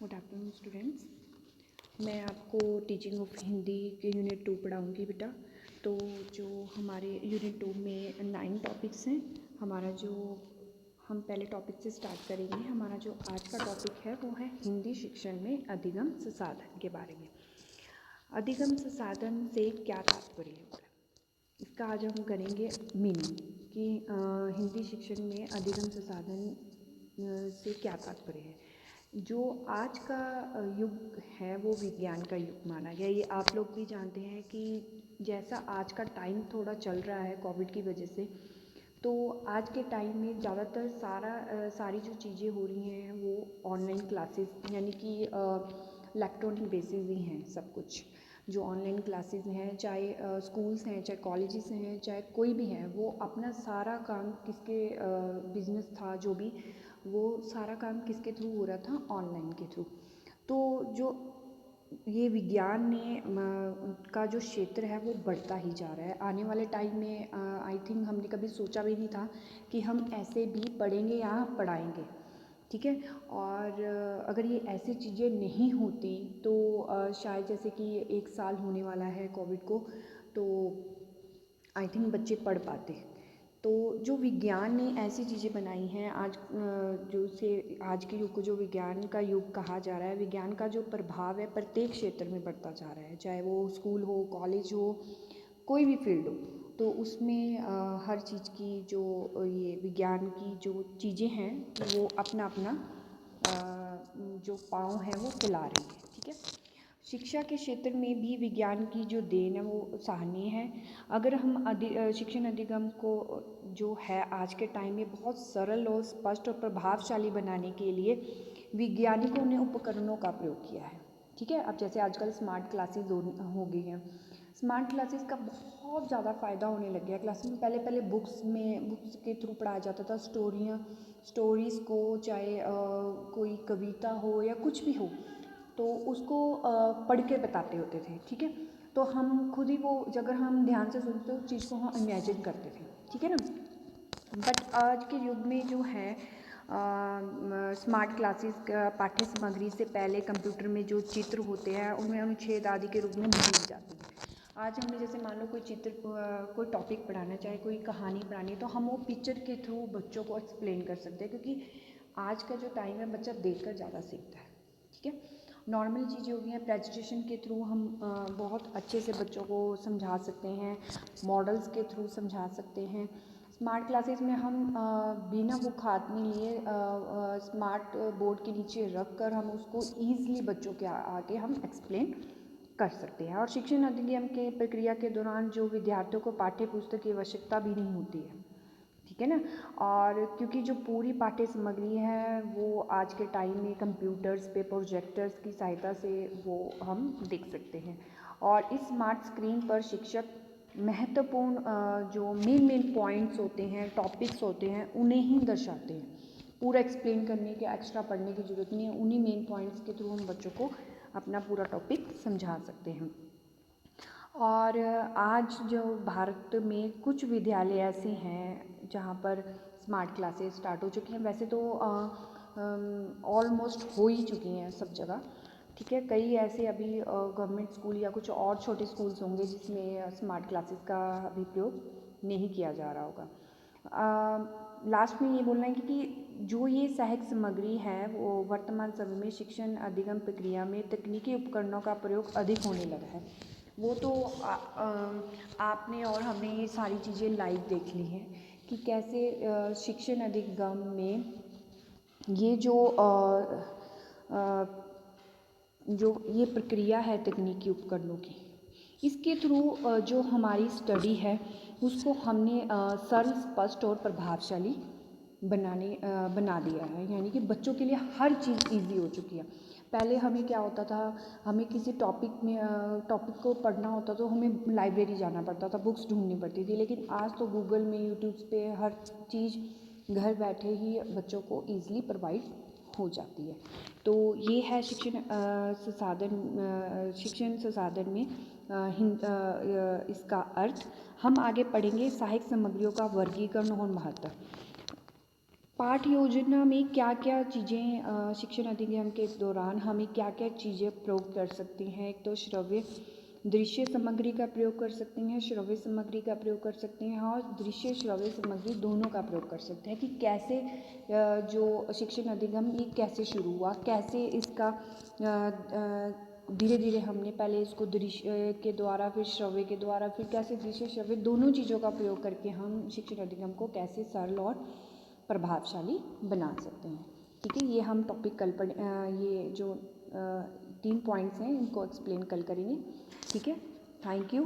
Good afternoon students. मैं आपको teaching of Hindi के यूनिट 2 पढ़ाऊँगी बेटा। तो जो हमारे यूनिट 2 में 9 टॉपिक्स हैं, हम पहले टॉपिक से स्टार्ट करेंगे। हमारा जो आज का टॉपिक है वो है हिंदी शिक्षण में अधिगम संसाधन के बारे में। अधिगम संसाधन से क्या तात्पर्य है, इसका आज हम करेंगे मीनिंग कि हिंदी शिक्षण में अधिगम संसाधन से क्या तात्पर्य है। जो आज का युग है वो विज्ञान का युग माना गया। ये आप लोग भी जानते हैं कि जैसा आज का टाइम थोड़ा चल रहा है कोविड की वजह से, तो आज के टाइम में ज़्यादातर सारी जो चीज़ें हो रही हैं वो ऑनलाइन क्लासेस यानी कि इलेक्ट्रॉनिक बेसिस ही हैं। सब कुछ जो ऑनलाइन क्लासेस हैं, चाहे स्कूल्स हैं, चाहे कॉलेजेस हैं, चाहे कोई भी है, वो अपना सारा काम किसके बिजनेस था जो भी, वो सारा काम किसके थ्रू हो रहा था, ऑनलाइन के थ्रू। तो जो ये विज्ञान ने का जो क्षेत्र है वो बढ़ता ही जा रहा है। आने वाले टाइम में आई थिंक हमने कभी सोचा भी नहीं था कि हम ऐसे भी पढ़ेंगे या पढ़ाएंगे, ठीक है। और अगर ये ऐसी चीज़ें नहीं होती तो शायद जैसे कि 1 साल होने वाला है कोविड को, तो आई थिंक बच्चे पढ़ पाते। तो जो विज्ञान ने ऐसी चीज़ें बनाई हैं आज, आज के युग को जो विज्ञान का युग कहा जा रहा है, विज्ञान का जो प्रभाव है प्रत्येक क्षेत्र में बढ़ता जा रहा है, चाहे वो स्कूल हो, कॉलेज हो, कोई भी फील्ड हो। तो उसमें हर चीज़ की जो ये विज्ञान की जो चीज़ें हैं वो अपना अपना जो पाँव है वो फैला रही है, ठीक है। शिक्षा के क्षेत्र में भी विज्ञान की जो देन है वो सराहनीय है। अगर हम शिक्षण अधिगम को जो है आज के टाइम में बहुत सरल और स्पष्ट और प्रभावशाली बनाने के लिए वैज्ञानिकों ने उपकरणों का प्रयोग किया है, ठीक है। अब जैसे आजकल स्मार्ट क्लासेस हो गई हैं। स्मार्ट क्लासेस का बहुत ज़्यादा फ़ायदा होने लग गया। क्लासेस में पहले बुक्स के थ्रू पढ़ाया जाता था, स्टोरीज़ को, चाहे कोई कविता हो या कुछ भी हो, तो उसको पढ़ के बताते होते थे, ठीक है। तो हम खुद ही वो, अगर हम ध्यान से सुनते तो उस चीज़ को हम इमेजिन करते थे, ठीक है ना। बट आज के युग में जो है स्मार्ट क्लासेस पाठ्य सामग्री से पहले कंप्यूटर में जो चित्र होते हैं उनमें अनुच्छेद आदि के रूप में भूल जाती है। आज हमें जैसे मान लो कोई टॉपिक पढ़ाना, चाहे कोई कहानी पढ़ानी, तो हम वो पिक्चर के थ्रू बच्चों को एक्सप्लेन कर सकते हैं, क्योंकि आज का जो टाइम है बच्चा देखकर ज़्यादा सीखता है, ठीक है। नॉर्मल चीज़ें हो गई हैं, प्रेजेंटेशन के थ्रू हम बहुत अच्छे से बच्चों को समझा सकते हैं, मॉडल्स के थ्रू समझा सकते हैं। स्मार्ट क्लासेस में हम बिना बुक हाथ में लिए स्मार्ट बोर्ड के नीचे रख कर हम उसको ईज़िली बच्चों के आगे हम एक्सप्लेन कर सकते हैं। और शिक्षण अधिगम के प्रक्रिया के दौरान जो विद्यार्थियों को पाठ्य पुस्तक की आवश्यकता भी नहीं होती है, ठीक है ना। और क्योंकि जो पूरी पाठ्य सामग्री है वो आज के टाइम में कंप्यूटर्स पे, प्रोजेक्टर्स की सहायता से वो हम देख सकते हैं। और इस स्मार्ट स्क्रीन पर शिक्षक महत्वपूर्ण जो मेन पॉइंट्स होते हैं, टॉपिक्स होते हैं, उन्हें ही दर्शाते हैं। पूरा एक्सप्लेन करने के, एक्स्ट्रा पढ़ने की ज़रूरत नहीं है। उन्हीं मेन पॉइंट्स के थ्रू हम बच्चों को अपना पूरा टॉपिक समझा सकते हैं। और आज जो भारत में कुछ विद्यालय ऐसे हैं जहाँ पर स्मार्ट क्लासेस स्टार्ट हो चुकी हैं। वैसे तो ऑलमोस्ट हो ही चुकी हैं सब जगह, ठीक है। कई ऐसे अभी गवर्नमेंट स्कूल या कुछ और छोटे स्कूल्स होंगे जिसमें स्मार्ट क्लासेस का अभी प्रयोग नहीं किया जा रहा होगा। लास्ट में ये बोलना है कि जो ये सहायक सामग्री है वो वर्तमान समय में शिक्षण अधिगम प्रक्रिया में तकनीकी उपकरणों का प्रयोग अधिक होने लगा है। वो तो आपने और हमने ये सारी चीज़ें लाइव देख ली हैं कि कैसे शिक्षण अधिगम में ये जो ये प्रक्रिया है तकनीकी उपकरणों की, इसके थ्रू जो हमारी स्टडी है उसको हमने सरल, स्पष्ट और प्रभावशाली बना दिया है। यानी कि बच्चों के लिए हर चीज़ इजी हो चुकी है। पहले हमें क्या होता था, हमें किसी टॉपिक को पढ़ना होता तो हमें लाइब्रेरी जाना पड़ता था, बुक्स ढूंढनी पड़ती थी। लेकिन आज तो गूगल में, यूट्यूब पे हर चीज़ घर बैठे ही बच्चों को ईज़िली प्रोवाइड हो जाती है। तो ये है शिक्षण संसाधन में इसका अर्थ। हम आगे पढ़ेंगे सहायक सामग्रियों का वर्गीकरण और महत्व। पाठ योजना में क्या क्या चीज़ें शिक्षण अधिनियम के दौरान हमें क्या क्या चीज़ें प्रयोग कर सकती हैं। एक तो श्रव्य दृश्य सामग्री का प्रयोग कर सकते हैं, श्रव्य सामग्री का प्रयोग कर सकते हैं और दृश्य श्रव्य सामग्री दोनों का प्रयोग कर सकते हैं कि कैसे जो शिक्षण अधिनियम ये कैसे शुरू हुआ, कैसे इसका धीरे धीरे हमने पहले इसको दृश्य के द्वारा, फिर श्रव्य के द्वारा, फिर कैसे दृश्य श्रव्य दोनों चीज़ों का प्रयोग करके हम शिक्षण अधिनियम को कैसे सरल और प्रभावशाली बना सकते हैं। ठीक है, ये हम टॉपिक कल ये जो 3 पॉइंट्स हैं इनको एक्सप्लेन कल करेंगे। ठीक है, थैंक यू।